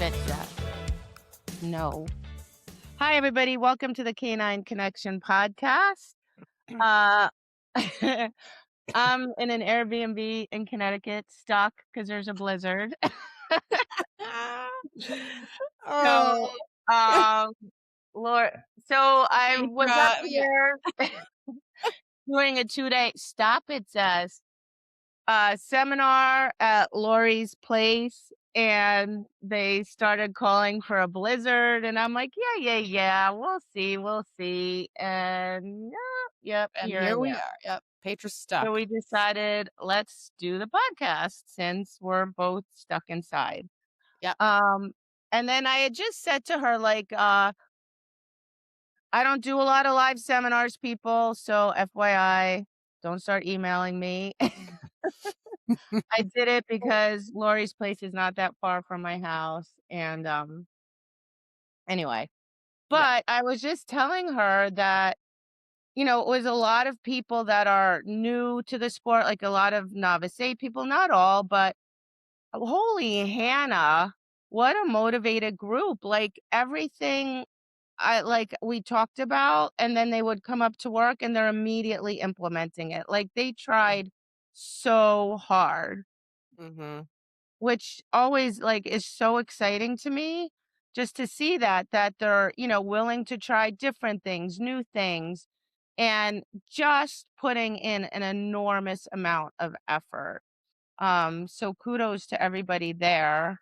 it says. No. Hi, everybody. Welcome to the Canine Connection Podcast. Uh, I'm in an Airbnb in Connecticut, stuck because there's a blizzard. So, Oh, um, Lord, so I was up Petra, yeah. here doing a 2-day stop. It says seminar at Laurie's place, and they started calling for a blizzard, and I'm like, yeah, we'll see, and yep, And here I here we am. are. Yep. Petra's So stuck. we decided let's do the podcast since we're both stuck inside. Yep. And then I had just said to her, like, I don't do a lot of live seminars, people, so FYI, don't start emailing me. I did it because Laurie's place is not that far from my house, and, anyway. Yeah. But I was just telling her that, it was a lot of people that are new to the sport, like a lot of novice A people, not all, but holy Hannah, what a motivated group. Like, everything we talked about, and then they would come up to work and they're immediately implementing it. Like, they tried so hard. Mm-hmm. Which always, like, is so exciting to me just to see that they're, willing to try different things, new things, and just putting in an enormous amount of effort. So kudos to everybody there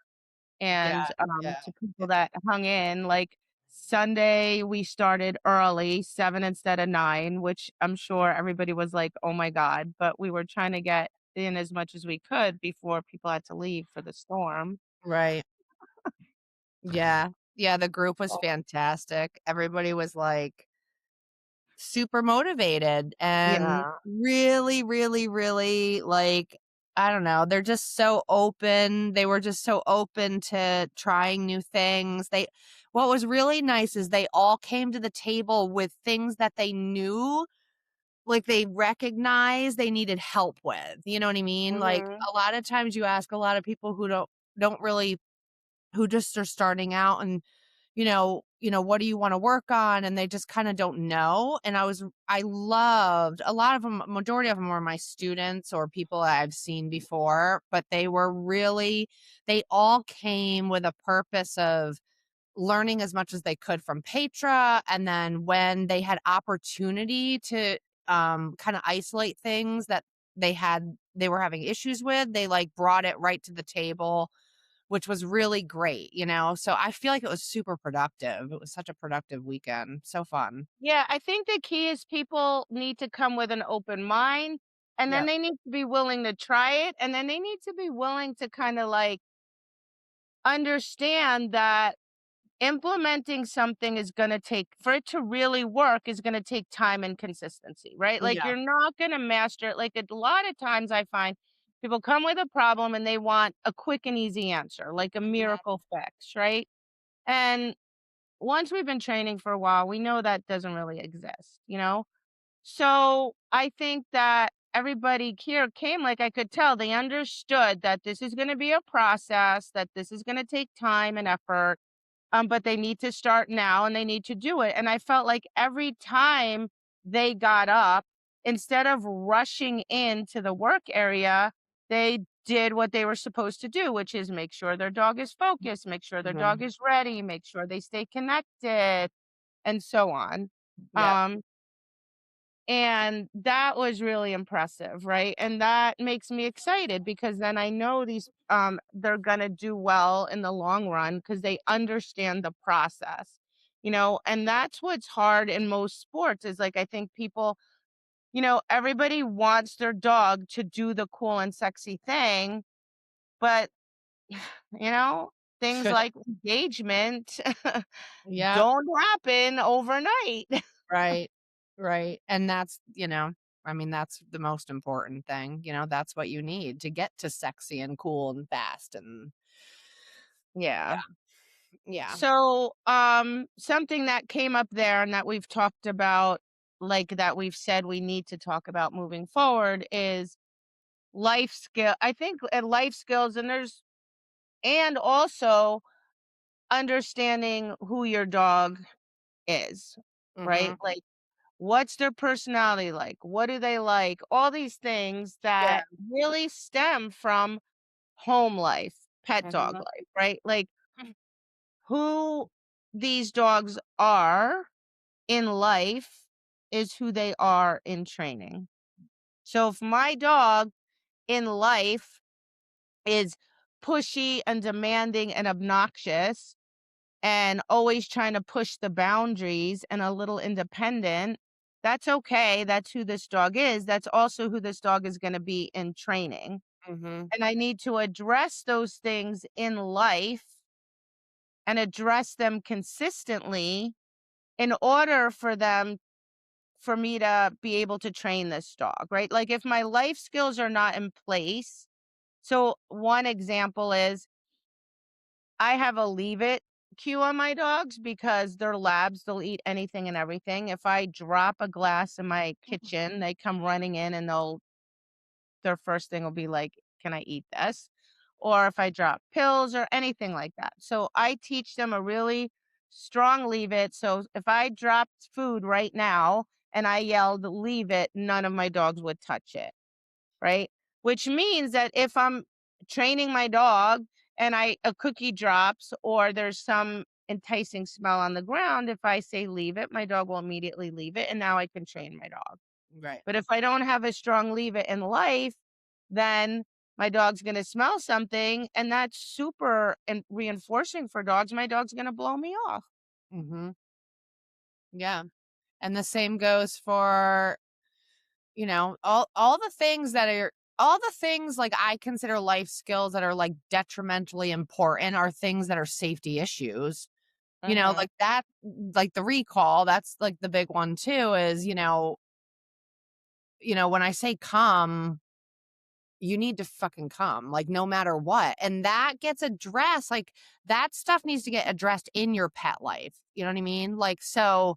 Yeah. and, Yeah. to people that hung in. Like, Sunday, we started early, 7 instead of 9, which I'm sure everybody was like, "Oh my god," but we were trying to get in as much as we could before people had to leave for the storm. Right. Yeah. Yeah. The group was Oh. fantastic. Everybody was like super motivated and Yeah. really, really, really like, I don't know. They're just so open. They were just so open to trying new things. What was really nice is they all came to the table with things that they knew, like they recognized they needed help with. You know what I mean? Like Mhm. a lot of times you ask a lot of people who don't really, who just are starting out and what do you want to work on? And they just kind of don't know. And I loved a lot of them. Majority of them were my students or people I've seen before, but they all came with a purpose of learning as much as they could from Petra. And then when they had opportunity to kind of isolate things that they were having issues with, they like brought it right to the table, which was really great, So I feel like it was super productive. It was such a productive weekend. So fun. Yeah, I think the key is people need to come with an open mind, and then Yep. they need to be willing to try it, and then they need to be willing to kinda, like, understand that implementing something is gonna take for it to really work is gonna take time and consistency, right? Like, Yeah. you're not gonna master it. Like, a lot of times I find people come with a problem and they want a quick and easy answer, like a Mhm. miracle fix, right? And once we've been training for a while, we know that doesn't really exist? So I think that everybody here came, like, I could tell they understood that this is gonna be a process, that this is gonna take time and effort, but they need to start now and they need to do it. And I felt like every time they got up, instead of rushing into the work area, they did what they were supposed to do, which is make sure their dog is focused, make sure their dog Mhm. is ready, make sure they stay connected, and so on. Yep. Um, and that was really impressive, right? And that makes me excited because then I know they're gonna do well in the long run because they understand the process. And that's what's hard in most sports is like I think people, everybody wants their dog to do the cool and sexy thing, but you know, things like engagement Yep. don't happen overnight. Right. Right. And that's the most important thing. That's what you need to get to sexy and cool and fast and Yeah. yeah. Yeah. So, something that came up there and that we've talked about, like that we've said we need to talk about moving forward is life skill. I think life skills, and also understanding who your dog is, right? Mhm. Like, what's their personality like? What do they like? All these things Yeah. that really stem from home life, pet dog Mhm. life, right? Like, who these dogs are in life is who they are in training. So if my dog in life is pushy and demanding and obnoxious and always trying to push the boundaries and a little independent, that's okay. That's who this dog is. That's also who this dog is going to be in training. Mhm. And I need to address those things in life and address them consistently in order for me to be able to train this dog, right? Like if my life skills are not in place. So one example is I have a leave it cue on my dogs because they're labs. They'll eat anything and everything. If I drop a glass in my kitchen, they come running in and their first thing will be like, "Can I eat this?" Or if I drop pills or anything like that. So I teach them a really strong leave it. So if I dropped food right now and I yelled, "Leave it," none of my dogs would touch it, right? Which means that if I'm training my dog and a cookie drops or there's some enticing smell on the ground, if I say leave it, my dog will immediately leave it and now I can train my dog. Right. But if I don't have a strong leave it in life, then my dog's going to smell something and that's super and reinforcing for dogs. My dog's going to blow me off. Mhm. Yeah. And the same goes for, all the things that are all the things like I consider life skills that are like detrimentally important are things that are safety issues. Mhm. Like that, like the recall, that's like the big one too is, when I say come, you need to fucking come, like no matter what. And that gets addressed. Like that stuff needs to get addressed in your pet life. You know what I mean? Like, so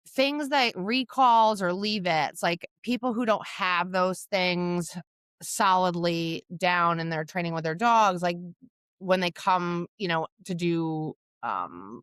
things like recalls or leave-its, like people who don't have those things solidly down in their training with their dogs, like when they come, to do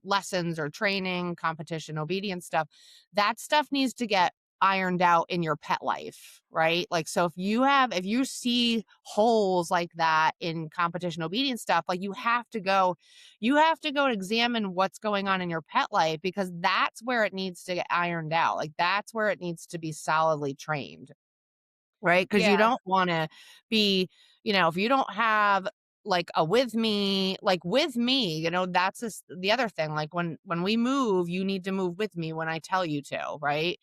lessons or training, competition, obedience stuff, that stuff needs to get ironed out in your pet life, right? Like, so if you see holes like that in competition obedience stuff, like you have to go examine what's going on in your pet life because that's where it needs to get ironed out. Like that's where it needs to be solidly trained, right? Because you Yeah. don't want to be, if you don't have like a with me, that's the other thing. Like when we move, you need to move with me when I tell you to, right?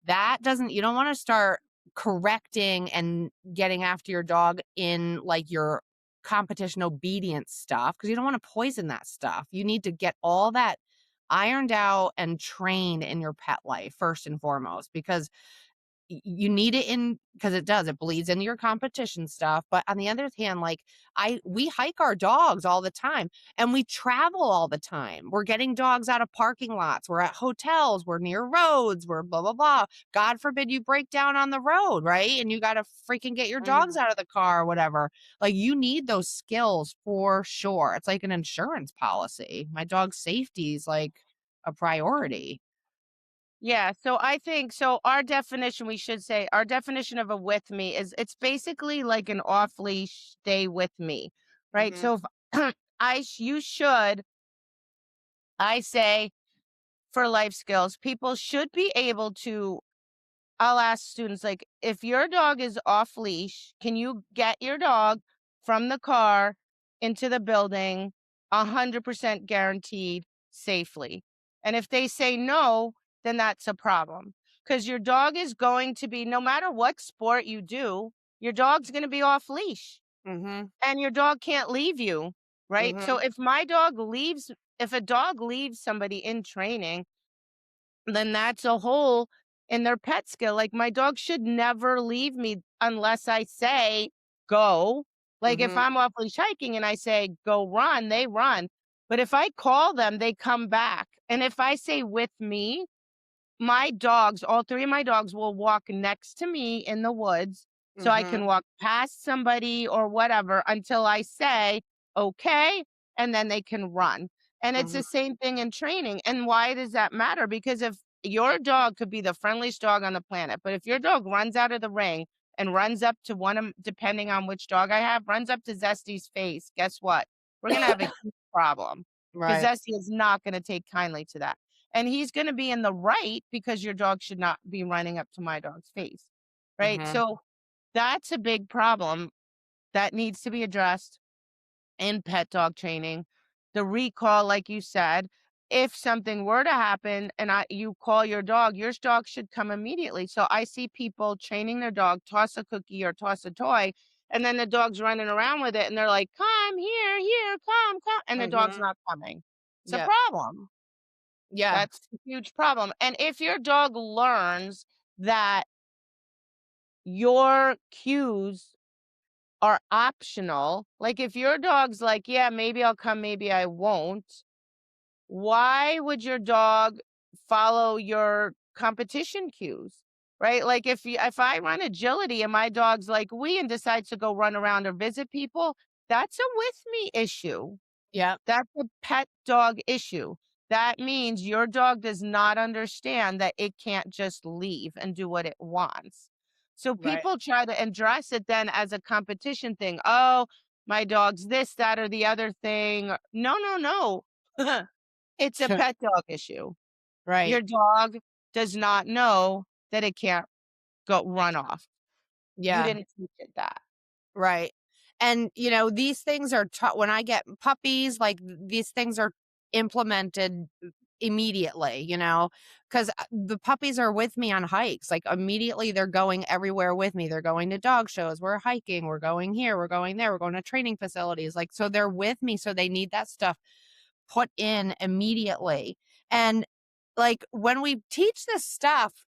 You don't want to start correcting and getting after your dog in like your competition obedience stuff because you don't want to poison that stuff. You need to get all that ironed out and trained in your pet life first and foremost because you need it in because it bleeds into your competition stuff. But on the other hand, like we hike our dogs all the time and we travel all the time. We're getting dogs out of parking lots. We're at hotels. We're near roads. We're blah, blah, blah. God forbid you break down on the road, right? And you got to freaking get your dogs Mhm. out of the car or whatever. Like you need those skills for sure. It's like an insurance policy. My dog's safety is like a priority. Yeah, so I think so our definition, we should say, our definition of a with me is it's basically like an off leash stay with me, right? Hmm. So if you should, I say for life skills, people should be able to I'll ask students like, if your dog is off leash, can you get your dog from the car into the building 100% guaranteed safely? And if they say no, then that's a problem because your dog is going to be, no matter what sport you do, your dog's going to be off leash Hmm. and your dog can't leave you. Right. So Hmm. if a dog leaves somebody in training, then that's a hole in their pet skill. Like my dog should never leave me unless I say go. Like if Hmm. I'm off leash hiking and I say go run, they run. But if I call them, they come back. And if I say with me, my dogs, all three of my dogs will walk next to me in the woods so I Hmm. can walk past somebody or whatever until I say okay, and then they can run. And it's Mhm. the same thing in training. And why does that matter? Because if your dog could be the friendliest dog on the planet, but if your dog runs out of the ring and runs up to one of, depending on which dog I have, runs up to Zesty's face, guess what? We're going to have a huge problem because Right. Zesty is not going to take kindly to that. And he's going to be in the right because your dog should not be running up to my dog's face. Right. Mhm. So that's a big problem that needs to be addressed in pet dog training. The recall, like you said, if something were to happen and you call your dog should come immediately. So I see people training their dog, toss a cookie or toss a toy, and then the dog's running around with it and they're like, come here, here, come, and the dog's Mhm. not coming. It's a Yep. problem. Yeah. That's a huge problem. And if your dog learns that your cues are optional, like if your dog's like, yeah, maybe I'll come, maybe I won't, why would your dog follow your competition cues? Right? Like if I run agility and my dog's like we and decides to go run around or visit people, that's a with me issue. Yep. That's a pet dog issue. That means your dog does not understand that it can't just leave and do what it wants. So Right. people try to address it then as a competition thing. Oh, my dog's this, that, or the other thing. No, no, no. It's a pet dog issue. Right. Your dog does not know that it can't go run off. You Yeah. didn't teach it that. Right. And, these things are taught when I get puppies, like these things are implemented immediately, because the puppies are with me on hikes. Like immediately they're going everywhere with me. They're going to dog shows. We're hiking. We're going here. We're going there. We're going to training facilities. Like, so they're with me. So they need that stuff put in immediately. And like when we teach this stuff,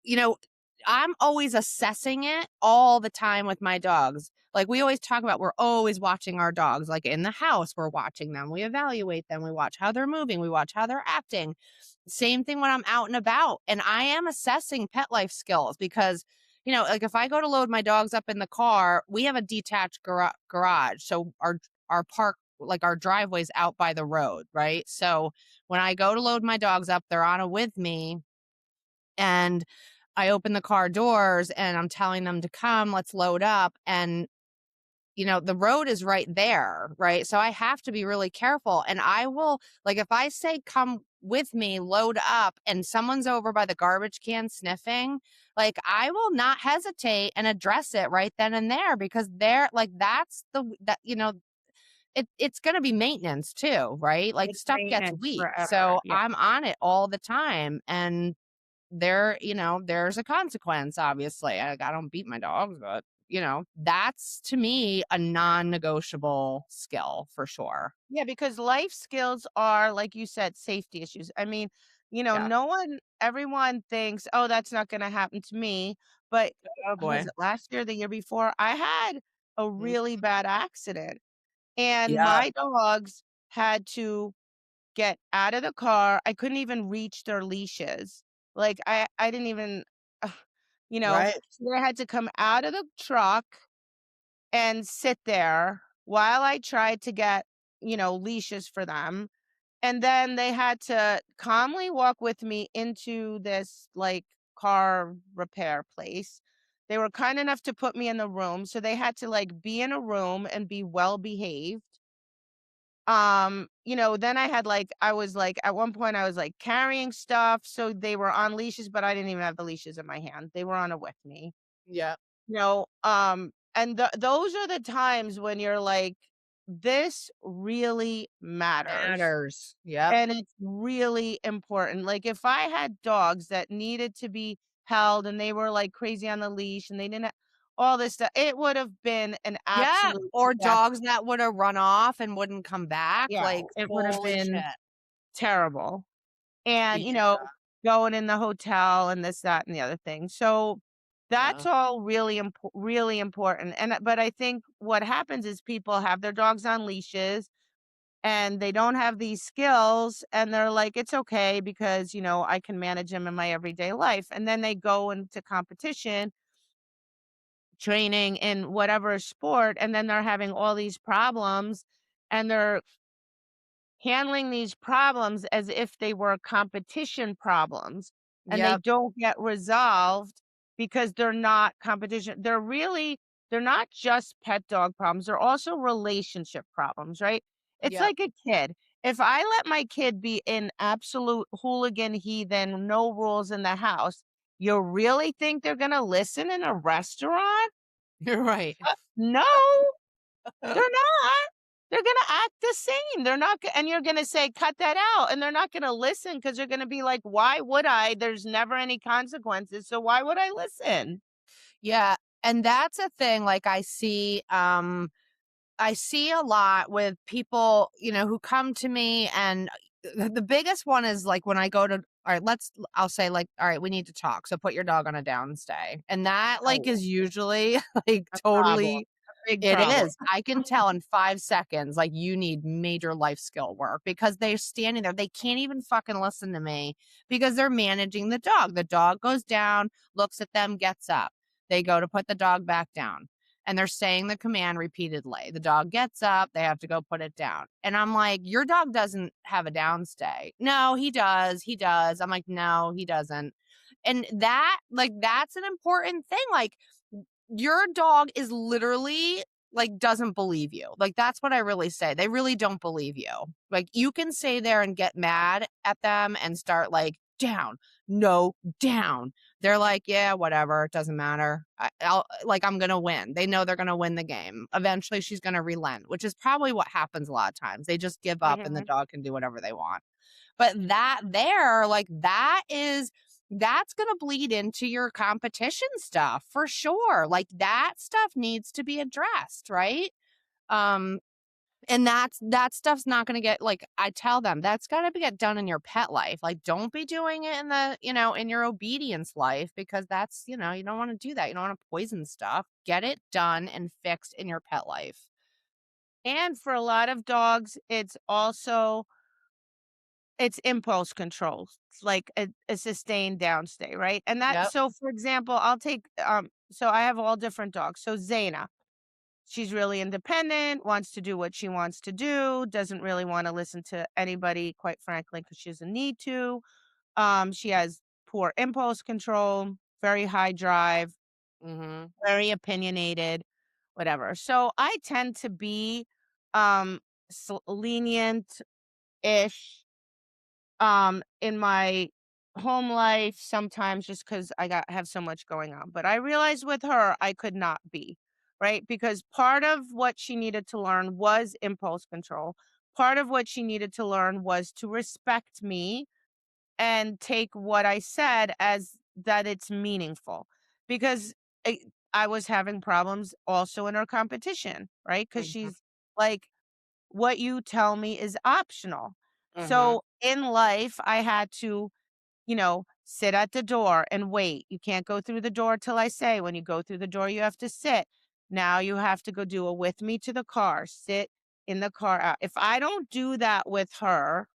you know, I'm always assessing it all the time with my dogs. Like we always talk about, we're always watching our dogs. Like in the house, we're watching them. We evaluate them. We watch how they're moving. We watch how they're acting. Same thing when I'm out and about. And I am assessing pet life skills because, like if I go to load my dogs up in the car, we have a detached garage. So our park, like our driveway's out by the road, right? So when I go to load my dogs up, they're on it with me. And I open the car doors and I'm telling them to come, let's load up. And, the road is right there. Right. So I have to be really careful. And I will, like, if I say, come with me, load up, and someone's over by the garbage can sniffing, like, I will not hesitate and address it right then and there because they're like, it's going to be maintenance too. Right. Like It's stuff gets maintenance weak. forever. So Yeah. I'm on it all the time. And there's a consequence, obviously. I don't beat my dogs, but, that's to me a non-negotiable skill for sure. Yeah, because life skills are, like you said, safety issues. I mean, Yeah. everyone thinks, oh, that's not going to happen to me. But Oh was boy. it last year, the year before? I had a Mm. really bad accident and Yeah. my dogs had to get out of the car. I couldn't even reach their leashes. Like I didn't even, ugh, Right. so they had to come out of the truck and sit there while I tried to get, leashes for them. And then they had to calmly walk with me into this like car repair place. They were kind enough to put me in the room. So they had to like be in a room and be well behaved. Then I was like at one point I was like carrying stuff. So they were on leashes, but I didn't even have the leashes in my hand. They were on it with me. Yeah. And those are the times when you're like, this really matters. Matters. Yep. And it's really important. Like if I had dogs that needed to be held and they were like crazy on the leash and they didn't all this stuff, it would have been an Yeah. absolute Or death. dogs that would have run off and wouldn't come back. Yeah, Like, it would have holy been shit. terrible. And, Yeah. going in the hotel and this, that, and the other thing. So that's Yeah. all really important. But I think what happens is people have their dogs on leashes and they don't have these skills and they're like, it's okay because, I can manage them in my everyday life. And then they go into competition, training in whatever sport, and then they're having all these problems and they're handling these problems as if they were competition problems, and they Yep. don't get resolved because they're not competition. They're not just pet dog problems, they're also relationship problems, right? It's Yep. like a kid. If I let my kid be an absolute hooligan heathen, no rules in the house, you really think they're gonna listen in a restaurant? You're right. No. They're not. They're gonna act the same. They're not go and you're gonna say, "Cut that out," and they're not gonna listen because 'cause they're gonna be like, "Why would I? There's never any consequences, so why would I listen?" Yeah, and that's a thing, like, I see a lot with people, who come to me, and the biggest one is like when I go to, all right, I'll say like, all right, we need to talk. So put your dog on a down stay. And that like Oh, is usually like a problem, totally, a big it problem. is. I can tell in 5 seconds, like you need major life skill work because they're standing there. They can't even fucking listen to me because they're managing the dog. The dog goes down, looks at them, gets up. They go to put the dog back down and they're saying the command repeatedly. The dog gets up, they have to go put it down. And I'm like, your dog doesn't have a downstay. No, he does. He does. I'm like, no, he doesn't. And that's an important thing. Like, your dog is literally like doesn't believe you. Like, that's what I really say. They really don't believe you. Like, you can stay there and get mad at them and start like, down, no, down. They're like, yeah, whatever. It doesn't matter. I'm going to win. They know they're going to win the game. Eventually, she's going to relent, which is probably what happens a lot of times. They just give up and the Mhm, dog can do whatever they want. But that there, like, that's going to bleed into your competition stuff for sure. Like, that stuff needs to be addressed, right? Um, and that stuff's not gonna get like, I tell them, that's gotta be get done in your pet life. Like, don't be doing it in your obedience life because that's, you don't wanna do that. You don't wanna poison stuff. Get it done and fixed in your pet life. and for a lot of dogs, it's impulse control. It's like a sustained downstay, right? And that Yep. so, for example, I'll take, so I have all different dogs. So Zaina, she's really independent, wants to do what she wants to do, doesn't really wanna listen to anybody, quite frankly, because she doesn't need to. She has poor impulse control, very high drive, Mhm. very opinionated, whatever. So I tend to be, um, lenient-ish, in my home life sometimes just because have so much going on. But I realized with her, I could not be, right? Because part of what she needed to learn was impulse control. Part of what she needed to learn was to respect me and take what I said as that it's meaningful. Because I, I was having problems also in her competition, right? Because Mhm. she's like, what you tell me is optional. Mhm. So in life, I had to, sit at the door and wait. You can't go through the door till I say. When you go through the door, you have to sit. Now you have to go do it with me to the car, sit in the car. If I don't do that with her,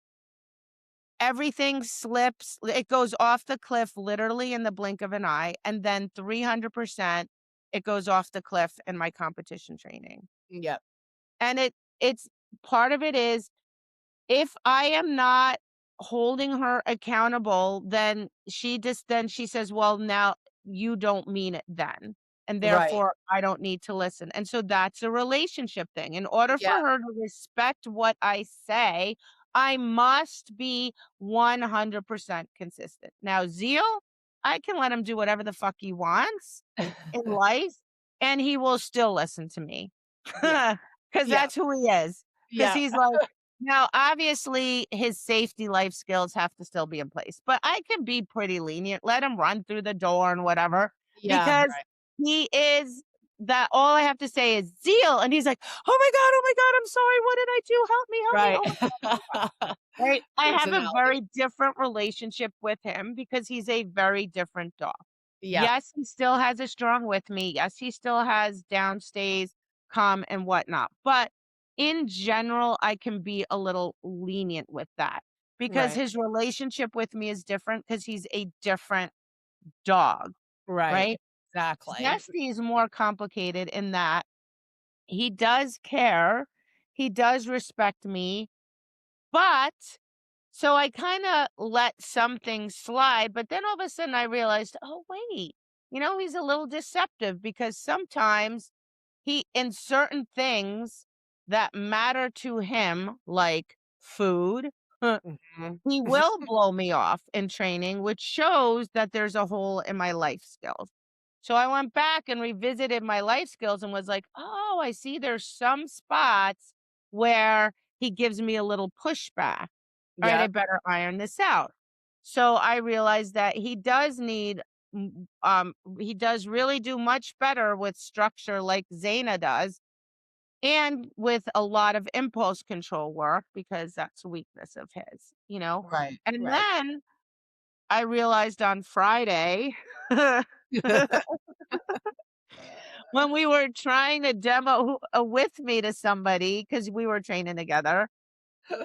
everything slips. It goes off the cliff literally in the blink of an eye. And then 300%, it goes off the cliff in my competition training. Yep. And it's part of it is if I am not holding her accountable, then she says, "Well, now you don't mean it then, and Right. therefore I don't need to listen." And so that's a relationship thing. In order for Yeah. her to respect what I say, I must be 100% consistent. Now, Zeal, I can let him do whatever the fuck he wants in life, and he will still listen to me Yeah. because Yeah. that's who he is. Because Yeah. he's like, now, obviously, his safety life skills have to still be in place, but I can be pretty lenient, let him run through the door and whatever, Yeah. because he is that all I have to say is zeal, and he's like, oh my god, I'm sorry, what did I do? Help me, Right. oh my god, oh my god." Right? I have a Personality. very different relationship with him because he's a very different dog. Yep. Yes, he still has a strong with me. Yes, he still has downstays, calm and whatnot. But in general, I can be a little lenient with that because Right. his relationship with me is different because he's a different dog, Right. right? Exactly. Zesty is more complicated in that he does care, he does respect me, But so I kind of let some things slide, but then all of a sudden I realized, oh, wait, he's a little deceptive because sometimes in certain things that matter to him, like food, Mhm. he will blow me off in training, which shows that there's a hole in my life skills. So I went back and revisited my life skills and was like, oh, I see there's some spots where he gives me a little pushback. All right, I Yep. better iron this out. So I realized that he does really do much better with structure like Zaina does and with a lot of impulse control work because that's a weakness of his. Right, And right. then I realized on Friday when we were trying to demo with me to somebody because we were training together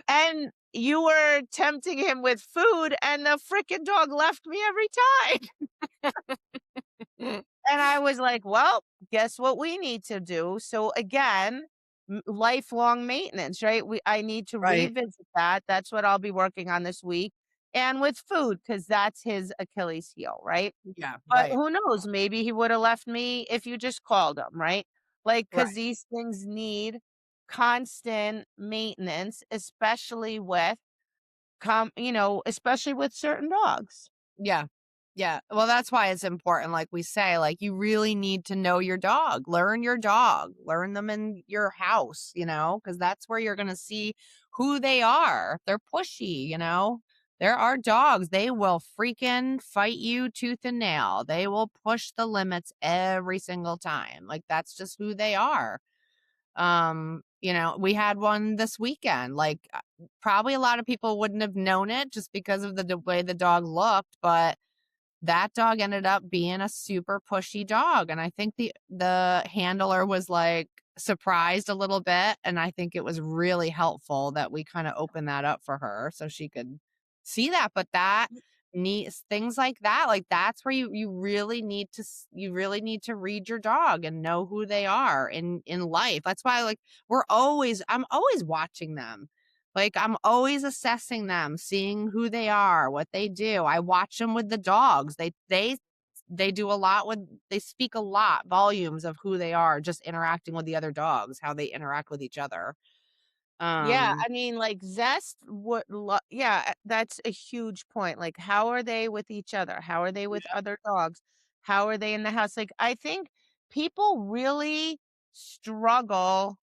and you were tempting him with food and the freaking dog left me every time. And I was like, well, guess what we need to do? So again, lifelong maintenance, right? I need to Right. revisit that. That's what I'll be working on this week. And with food, because that's his Achilles heel, right? Yeah, But right, who knows? Maybe he would have left me if you just called him, right? Like, because right. these things need constant maintenance, especially with certain dogs. Yeah. Yeah. Well, that's why it's important, like we say, like, you really need to know your dog. Learn your dog. Learn them in your house, because that's where you're gonna see who they are. If they're pushy, There are dogs, they will freaking fight you tooth and nail. They will push the limits every single time. Like, that's just who they are. We had one this weekend. Like, probably a lot of people wouldn't have known it just because of the way the dog looked, but that dog ended up being a super pushy dog, and I think the handler was, like, surprised a little bit, and I think it was really helpful that we kinda opened that up for her so she could see that, but that needs things like that, like, that's where you really need to you really need to read your dog and know who they are in life. That's why, like, I'm always watching them. Like, I'm always assessing them, seeing who they are, what they do. I watch them with the dogs. They do a lot with they speak a lot, volumes of who they are, just interacting with the other dogs, how they interact with each other. Yeah, Um, I mean, like Zest yeah, that's a huge point. Like, how are they with each other? How are they with yeah. other dogs? How are they in the house? Like, I think people really struggle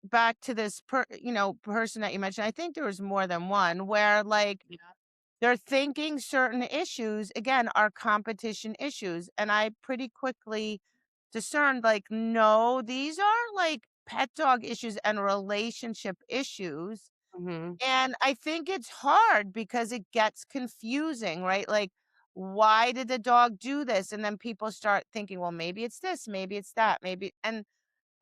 back to this person that you mentioned. I think there was more than one where like Yeah. they're thinking certain issues again are competition issues. And I pretty quickly discerned like, no, these are like pet dog issues and relationship issues. Mhm. And I think it's hard because it gets confusing, right? Like, why did the dog do this? And then people start thinking, well, maybe it's this, maybe it's that, maybe. And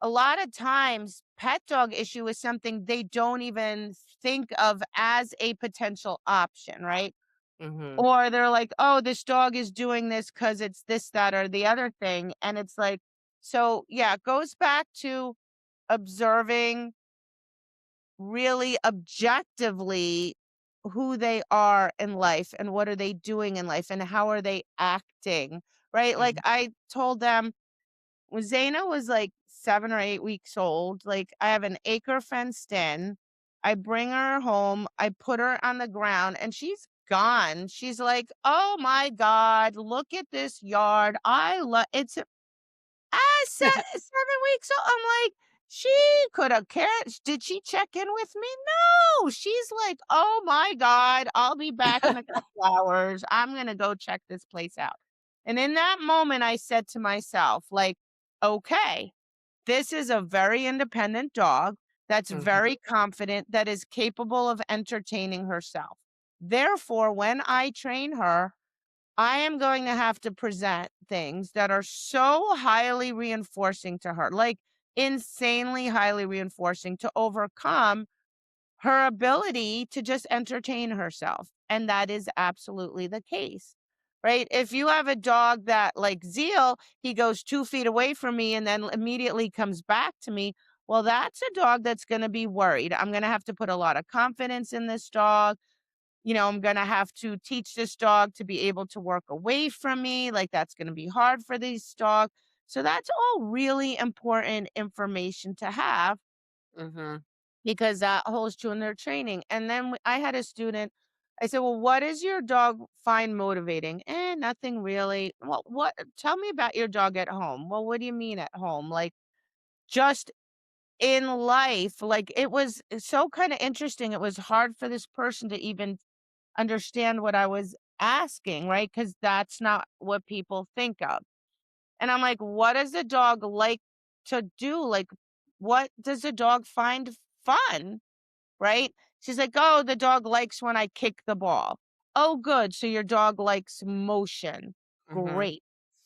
a lot of times, pet dog issue is something they don't even think of as a potential option, right? Mhm. Or they're like, oh, this dog is doing this because it's this, that, or the other thing. And it's like, so yeah, it goes back to observing really objectively who they are in life and what are they doing in life and how are they acting, right? Like Mhm. I told them when Zaina was like 7 or 8 weeks old, like I have an acre fenced in. I bring her home, I put her on the ground and she's gone. She's like, "Oh my God, look at this yard. I love it's 7 weeks old." I'm like, "She could have cared. Did she check in with me? No." She's like, "Oh my God, I'll be back in a couple hours. I'm gonna go check this place out." And in that moment, I said to myself, like, "Okay, this is a very independent dog that's Mhm. very confident, that is capable of entertaining herself. Therefore, when I train her, I am going to have to present things that are so highly reinforcing to her, like insanely highly reinforcing to overcome her ability to just entertain herself. And that is absolutely the case. Right. If you have a dog that like Zeal, he goes 2 feet away from me and then immediately comes back to me. Well, that's a dog that's going to be worried. I'm going to have to put a lot of confidence in this dog. I'm going to have to teach this dog to be able to work away from me. Like that's going to be hard for this dog. So that's all really important information to have Mhm. because that holds true in their training. And then I had a student, I said, well, what does your dog find motivating? Nothing really. Well, tell me about your dog at home. Well, what do you mean at home? Like just in life, like it was so kind of interesting. It was hard for this person to even understand what I was asking, right? Because that's not what people think of. And I'm like, what does a dog like to do? Like, what does a dog find fun? Right? She's like, "Oh, the dog likes when I kick the ball." "Oh, good. So your dog likes motion." Mhm. "Great.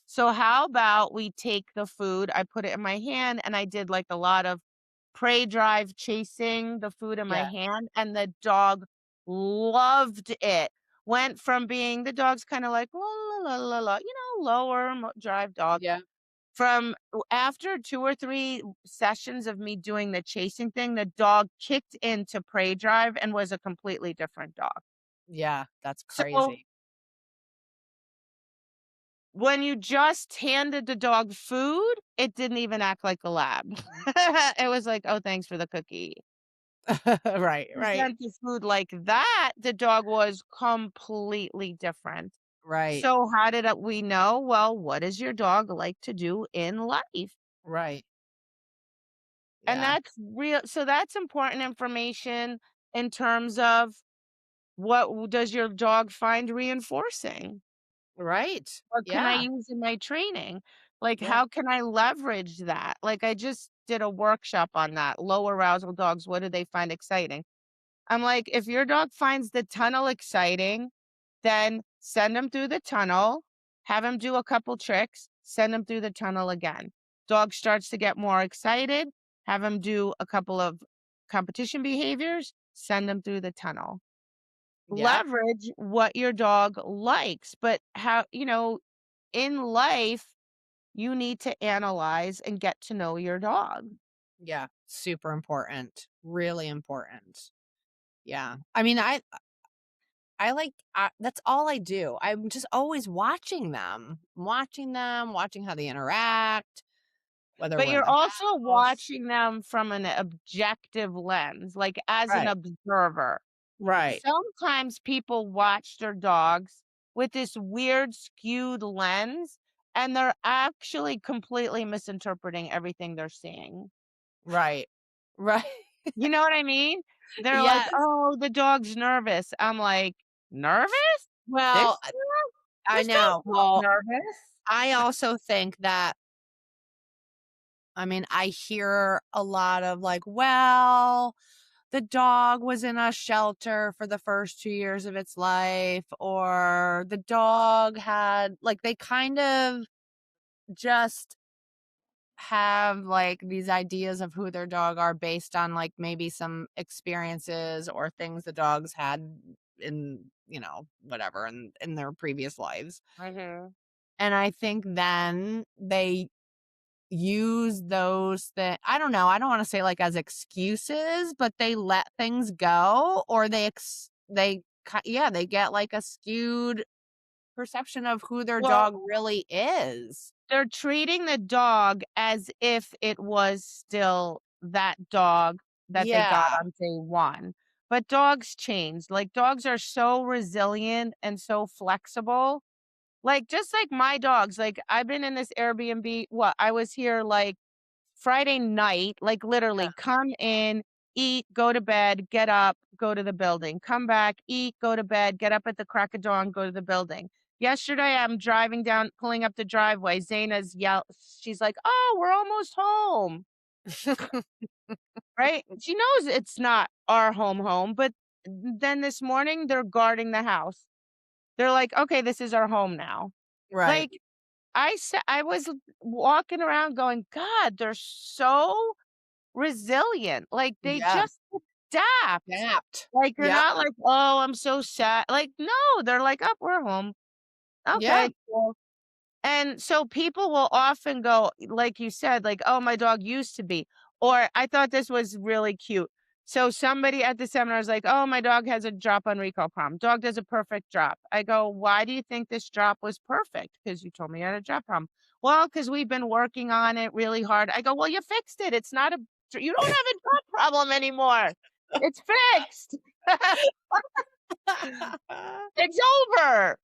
So how about we take the food," I put it in my hand and I did like a lot of prey drive chasing the food in my Yeah. hand, and the dog loved it. Went from being the dog's kind of like la la la la la, lower drive dog Yeah. from after 2 or 3 sessions of me doing the chasing thing, the dog kicked into prey drive and was a completely different dog. Yeah. That's So, crazy. when you just handed the dog food, it didn't even act like a lab. It was like, "Oh, thanks for the cookie." Right, right, Present the food like that, the dog was completely different. right, So, how did we know? Well, what does your dog like to do in life? right. And Yeah. that's important information in terms of does your dog find reinforcing? Right. What can I Yeah. use in my training? Like, Yeah. how can I leverage that? Like, I just did a workshop on that. Low arousal dogs, what do they find exciting? I'm like, if your dog finds the tunnel exciting, then send him through the tunnel, have him do a couple tricks, send him through the tunnel again. Dog starts to get more excited, have him do a couple of competition behaviors, send him through the tunnel. Yeah. Leverage what your dog likes, but in life, you need to analyze and get to know your dog. Yeah. Super important. Really important. Yeah. I mean, I like that's all I do. I'm just always watching them, watching how they interact, whether But we're in you're the also house. watching them from an objective lens, like as an Right. observer. Right. Sometimes people watch their dogs with this weird skewed lens, and they're actually completely misinterpreting everything they're seeing. Right. Right. You know what I mean? They're like, Yes. "Oh, the dog's nervous." I'm like, "Nervous? Well, This dog? I This dog's know. not Well, nervous." I also think that I mean, I hear a lot of like, well, the dog was in a shelter for the first 2 years of its life, or the dog had like they kind of just have like these ideas of who their dog are based on like maybe some experiences or things the dogs had in, whatever in their previous lives. Mhm. And I think then they use those that I don't know, I don't wanna say, like, as excuses, but they let things go or they get, like, a skewed perception of who their Well, dog really is. they're treating the dog as if it was still that dog that they Yeah, got on day 1. But dogs change. Like, dogs are so resilient and so flexible. Like, just like my dogs, like, I've been in this Airbnb I was here, like, Friday night, like, yeah. literally come in, eat, go to bed, get up, go to the building, come back, eat, go to bed, get up at the crack of dawn, go to the building. Yesterday, I'm driving down, pulling up the driveway. She's like, "Oh, we're almost home." Right? She knows it's not our home, but then this morning, they're guarding the house. They're like, "Okay, this is our home now." Right. Like, I was walking around going, "God, they're so resilient." Like, they Yeah. just adapt. Adapt. Like, they're Yeah. not like, "Oh, I'm so sad." Like, no, they're like, "Oh, we're home. Yeah. Okay, cool." And so people will often go, like you said, like, "Oh, my dog used to be." Or I thought this was really cute. So somebody at the seminar is like, "Oh, my dog has a drop on recall problem. Dog does a perfect drop." I go, "Why do you think this drop was perfect? Because you told me you had a drop problem." "Well, because we've been working on it really hard." I go, "Well, you fixed it. It's not a you don't have a drop problem anymore. It's fixed. It's over.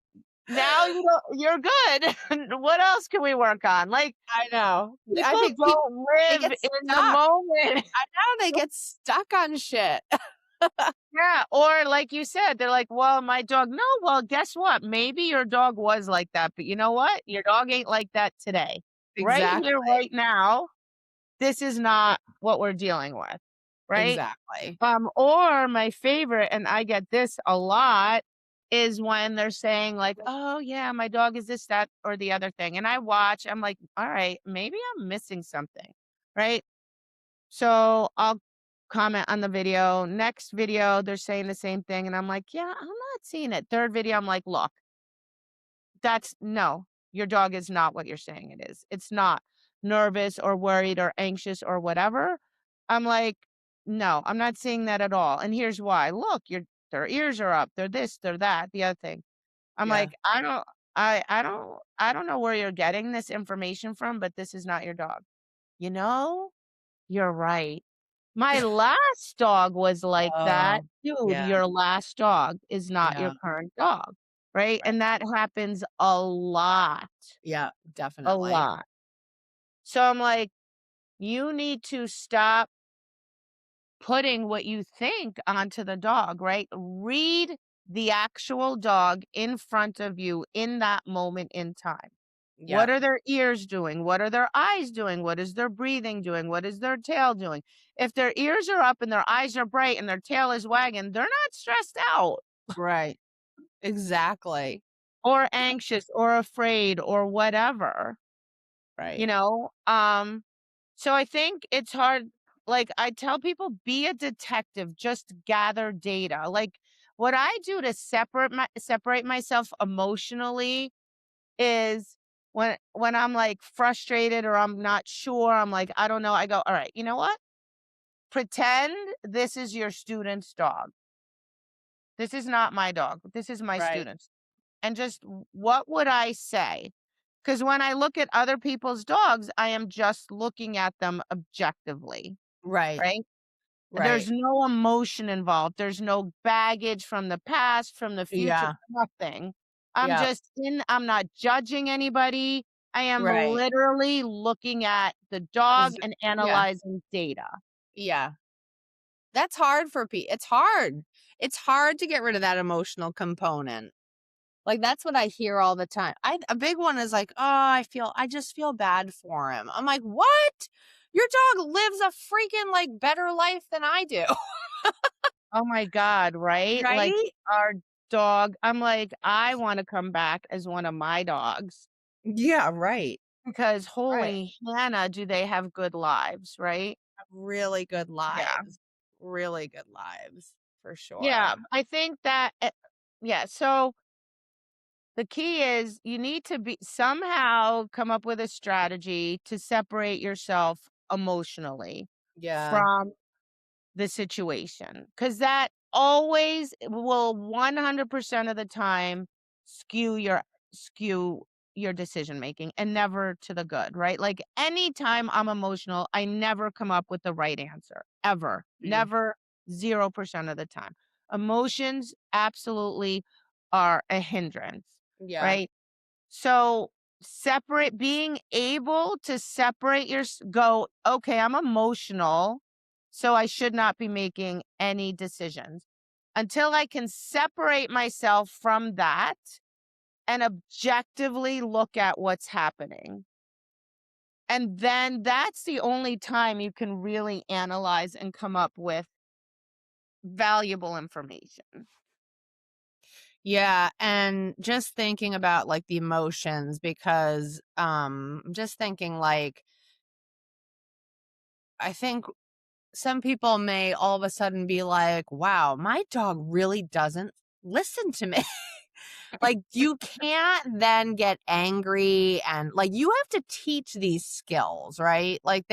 Now you're good. What else can we work on?" Like, I know. I people think people, don't they live get in the stuck. moment. I know, they get stuck on shit. Yeah, or like you said, they're like, "Well, my dog." No, well, guess what? Maybe your dog was like that, but you know what? Your dog ain't like that today. Right here, Exactly. right now, this is not what we're dealing with, right? Exactly. Or my favorite, and I get this a lot, is when they're saying like, "Oh yeah, my dog is this, that, or the other thing." And I watch, I'm like, "All right, maybe I'm missing something." Right? So I'll comment on the video. Next video, they're saying the same thing. And I'm like, "Yeah, I'm not seeing it." Third video, I'm like, "Look, that's no, your dog is not what you're saying it is. It's not nervous or worried or anxious or whatever." I'm like, "No, I'm not seeing that at all. And here's why. Look, their ears are up. They're this, they're that, the other thing." I'm Yeah. like, I don't know where you're getting this information from, but this is not your dog. You know, you're right. My last dog was like that. Oh, Dude, yeah. your last dog is not your Yeah. current dog, right? Right. And that happens Yeah, a definitely. lot. So I'm like, you need to stop putting what you think onto the dog, right? Read the actual dog in front of you in that moment in time. Yeah. What are their ears doing? What are their eyes doing? What is their breathing doing? What is their tail doing? If their ears are up and their eyes are bright and their tail is wagging, they're not stressed out Right. Exactly. or anxious or afraid or whatever, you Right. know? So I think it's hard. Like I tell people, be a detective, just gather data. Like what I do to separate myself emotionally is when I'm, like, frustrated or I'm not sure, I'm like, "I don't know." I go, "All right, you know what? Pretend this is your student's dog. This is not my dog. This is my Right. student's. And just what would I say?" Because when I look at other people's dogs, I am just looking at them objectively, Right. right? Right. There's no emotion involved. There's no baggage from the past, from the future, Yeah. nothing. Yeah. I'm not judging anybody. I am Right. literally looking at the dog and Yeah. analyzing data. Yeah. That's hard for people. It's hard. It's hard to get rid of that emotional component. Like, that's what I hear all the time. A big one is like, "Oh, I just feel bad for him." I'm like, "What? Your dog lives a freaking, like, better life than I do." Oh my god, right? Like, Right? our dog I'm like, I wanna come back as one of my dogs Yeah, right. because Right. holy Hannah, do they have good lives, right? Really good Yeah. lives. Really good lives, for Yeah, sure. I think that yeah, so the key is you need to be somehow come up with a strategy to separate yourself emotionally Yeah. from the situation, because that always will 100% of the time skew your skew your decision making and never to the good, right? Like anytime I'm emotional, I never come up with the right answer ever. Mm. Never, 0% of the time. Emotions absolutely are a hindrance, Yeah. right? So being able to separate go, okay, I'm emotional, so I should not be making any decisions. Until I can separate myself from that and objectively look at what's happening. And then that's the only time you can really analyze and come up with valuable information. Yeah, and just thinking about, like, the emotions because, just thinking, like, I think some people may all of a sudden be like, "Wow, my dog really doesn't listen to me." Like, you can't then get angry and, like, you have to teach these skills, right? Like,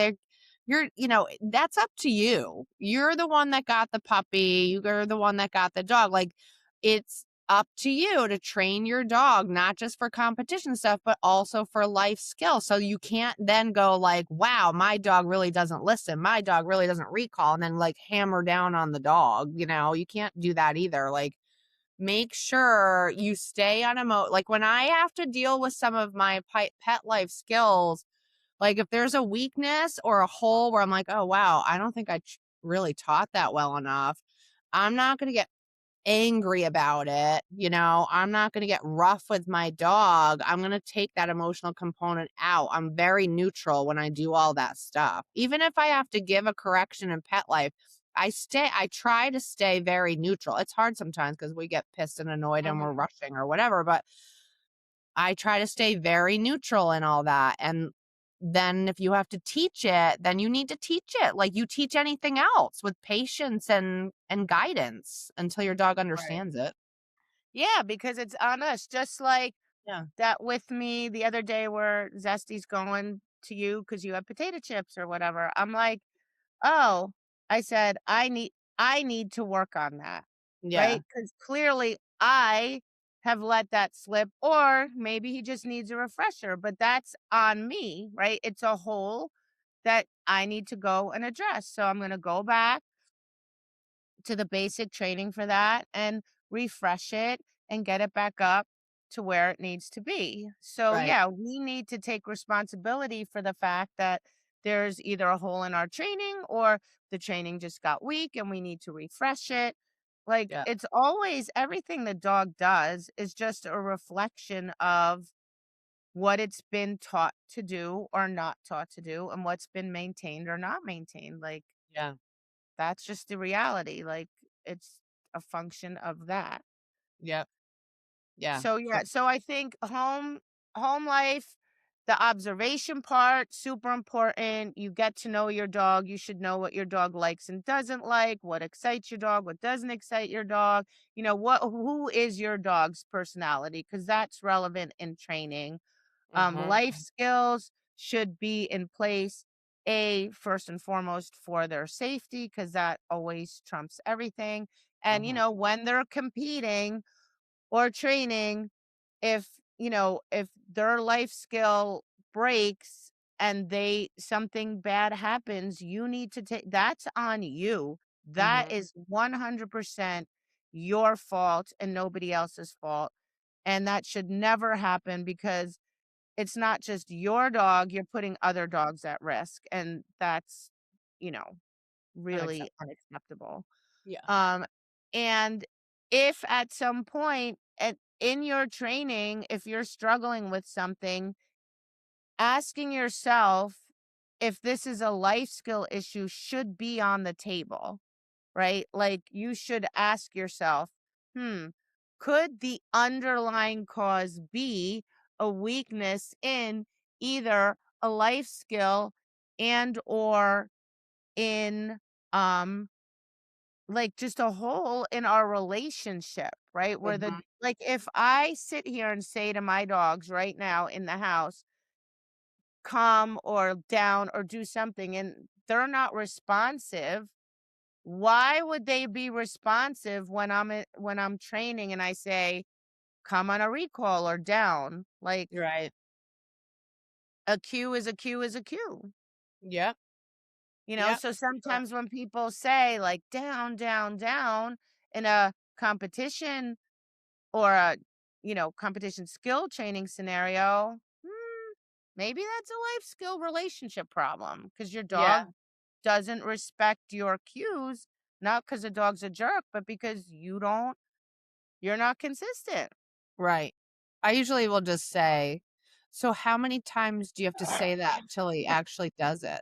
that's up to you. You're the one that got the puppy. You're the one that got the dog. Like, it's up to you to train your dog, not just for competition stuff, but also for life skills. So you can't then go like, wow, my dog really doesn't listen. My dog really doesn't recall, and then like hammer down on the dog. You can't do that either. Like, make sure you stay on like when I have to deal with some of my pet life skills, like if there's a weakness or a hole where I'm like, oh, wow, I don't think I really taught that well enough. I'm not going to get angry about it. I'm not going to get rough with my dog. I'm going to take that emotional component out. I'm very neutral when I do all that stuff. Even if I have to give a correction in pet life, I try to stay very neutral. It's hard sometimes because we get pissed and annoyed and we're Mhm. rushing or whatever, but I try to stay very neutral in all that. And then if you have to teach it, then you need to teach it like you teach anything else, with patience and guidance until your dog Right. understands it. Yeah, because it's on us. Just like Yeah. that with me the other day where Zesty's going to you because you have potato chips or whatever. I'm like, oh, I said, I need to work on that, Yeah. right? Because clearly I have let that slip, or maybe he just needs a refresher, but that's on me, right? It's a hole that I need to go and address. So I'm gonna go back to the basic training for that and refresh it and get it back up to where it needs to be. So, Right. yeah, we need to take responsibility for the fact that there's either a hole in our training or the training just got weak and we need to refresh it. Like, Yeah. it's always everything the dog does is just a reflection of what it's been taught to do or not taught to do and what's been maintained or not maintained. Like, Yeah. that's just the reality, like, it's a function of that. Yeah. Yeah. So, yeah, so I think home life, the observation part, super important. You get to know your dog, you should know what your dog likes and doesn't like, what excites your dog, what doesn't excite your dog, who is your dog's personality? Because that's relevant in training. Mhm. Life skills should be in place, first and foremost for their safety, because that always trumps everything. And, Mhm. when they're competing or training, if their life skill breaks and something bad happens, you need to take that's on you. That Mhm. is 100% your fault and nobody else's fault. And that should never happen because it's not just your dog, you're putting other dogs at risk, and that's, you know, really Unacceptable. unacceptable. Yeah. Um, and if at some point in your training, if you're struggling with something, asking yourself if this is a life skill issue should be on the table, right? Like you should ask yourself, hmm, could the underlying cause be a weakness in either a life skill and or in um like just a hole in our relationship, right? Where Mhm. like if I sit here and say to my dogs right now in the house, come or down or do something and they're not responsive, why would they be responsive when when I'm training and I say, "Come on a recall or down." Like, Right. a cue is a cue is a cue. Yep. Yep. So For sure. sometimes when people say, like, "Down, down, down," in a competition or a, competition skill training scenario, maybe that's a life skill relationship problem because your Yeah. dog doesn't respect your cues, not because the dog's a jerk, but because you're not consistent. Right. I usually will just say, "So how many times do you have to say that till he actually does it?"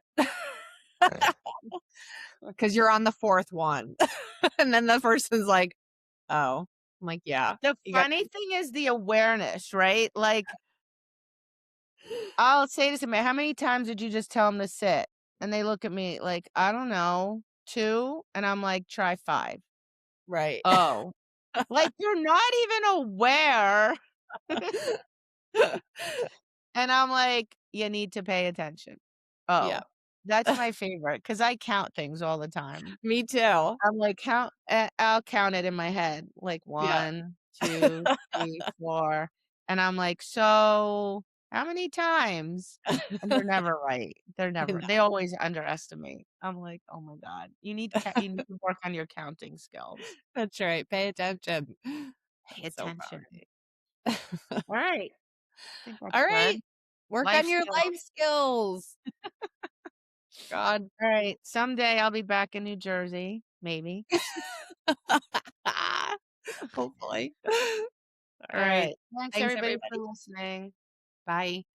Because you're on the fourth one. And then the person's like, "Oh." I'm like, "Yeah, The you got." funny thing is the awareness, right? Like, I'll say to somebody, "How many times did you just tell him to sit?" And they look at me like, "I don't know, 2?" And I'm like, "Try 5." Right. Oh. Like, you're not even aware. And I'm like, "You need to pay attention." Yeah. Oh. That's my favorite because I count things all the time. Me too. I'm like, I'll count it in my head, like Yeah. 1, 2, 3, 4, and I'm like, "So, how many times?" And they're never right. I know. They always underestimate. I'm like, "Oh my god, you need to work on your counting skills. That's right. Pay attention. Pay I'm so proud attention." of you. All right, I think All that's right. good. Work Life on your skills. life skills. God. All right, someday I'll be back in New Jersey, maybe. Hopefully. All All right. right, thanks Thanks, everybody for everybody. listening. Bye.